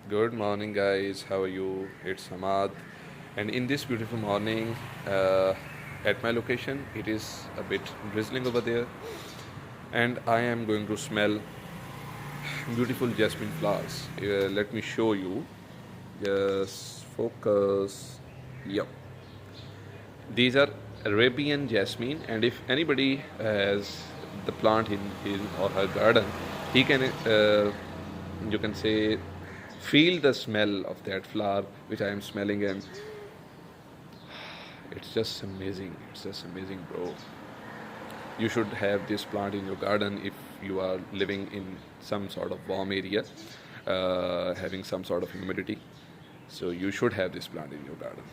Good morning, guys. How are you? It's Hamad, and in this beautiful morning, uh, at my location, it is a bit drizzling over there, and I am going to smell beautiful jasmine flowers. Let me show you. Just focus. Yep. These are Arabian jasmine, and if anybody has the plant in his or her garden, he can, you can say, feel the smell of that flower which I am smelling, and it's just amazing. It's just amazing, bro. You should have this plant in your garden if you are living in some sort of warm area, having some sort of humidity. So you should have this plant in your garden.